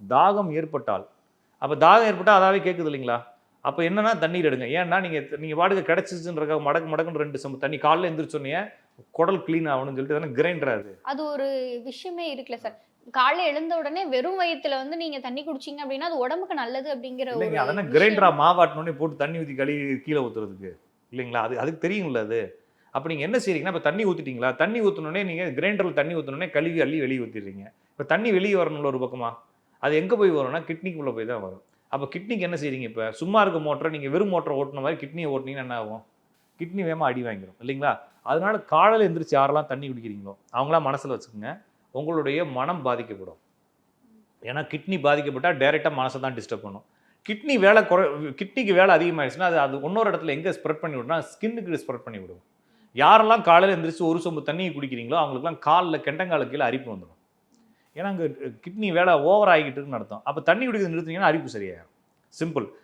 தாகம் ஏற்பட்டால், அப்போ தாகம் ஏற்பட்டால் அதாவே கேட்குது இல்லைங்களா? அப்போ என்னன்னா தண்ணீர் எடுங்க. ஏன்னா நீங்கள் பாட்டுக்கு கிடச்சிச்சுன்றக்காக மடக்கு மடக்குன்னு 2 செம்பு தண்ணி காலைல எந்திரிச்சோன்னே குடல் கிளீன் ஆகணும்னு சொல்லிட்டு தானே கிரைண்டர் அது. அது ஒரு விஷயமே இருக்குல்ல சார். காலைல எழுந்த உடனே வெறும் வயித்துல வந்து நீங்க தண்ணி குடிச்சீங்க அப்படின்னா, அது உடம்புக்கு நல்லது அப்படிங்கிற ஒரு இல்லைங்க அதானே விஷயம். கிரைண்டரா மாவாட்டினோடனே போட்டு தண்ணி ஊற்றி கழுவி கீழே ஊற்றுறதுக்கு இல்லைங்களா? அதுக்கு தெரியுங்களா அது? அப்போ நீங்கள் என்ன செய்றீங்கன்னா, இப்போ தண்ணி ஊற்றிட்டீங்களா? தண்ணி ஊற்றினோடனே நீங்கள் கிரைண்டரில் தண்ணி ஊற்றினோடனே கழுவி அள்ளி வெளியே ஊற்றிடுறீங்க. இப்போ தண்ணி வெளியே வரணும்ல ஒரு பக்கமா. அது எங்கே போய் வரும்னா கிட்னிக்குள்ளே போய் தான் வரும். அப்போ கிட்னிக்கு என்ன செய்றீங்க இப்போ? சும்மா இருக்க மோட்டரை நீங்கள் வெறும் மோட்டரை ஓட்டுன மாதிரி கிட்னியை ஓட்டுனீங்கன்னா என்ன ஆகும்? கிட்னி வேகமா அடி வாங்கிரும் இல்லைங்களா? அதனால காலையில எந்திரிச்சு யாரெல்லாம் தண்ணி குடிக்கிறீங்களோ, அவங்களாம் மனசுல வச்சுக்கோங்க. உங்களுடைய மனம் பாதிக்கப்படும். ஏன்னா கிட்னி பாதிக்கப்பட்டா டைரக்ட்டா மனச தான் டிஸ்டர்ப் பண்ணும். கிட்னி வேலை கிட்னிக்கு வேலை அதிகமாயிருச்சுன்னா, அது இன்னொரு இடத்துல எங்க ஸ்ப்ரெட் பண்ணி விடும்னா, ஸ்கின்னுக்கு ஸ்ப்ரெட் பண்ணி விடும். யாரெல்லாம் காலையில எந்திரிச்சு ஒரு சொம்பு தண்ணீய குடிக்கிறீங்களோ, அவங்களுக்கெல்லாம் கால்ல கெண்டங்காலுக்கு கீழ அரிப்பு வந்துரும். ஏன்னா, அங்க கிட்னி வேலை ஓவர் ஆகிட்டு இருக்குன்னு அர்த்தம். அப்ப தண்ணி குடிக்கிறத நிறுத்துனீங்கன்னா அரிப்பு சரியாயிரும். சிம்பிள்.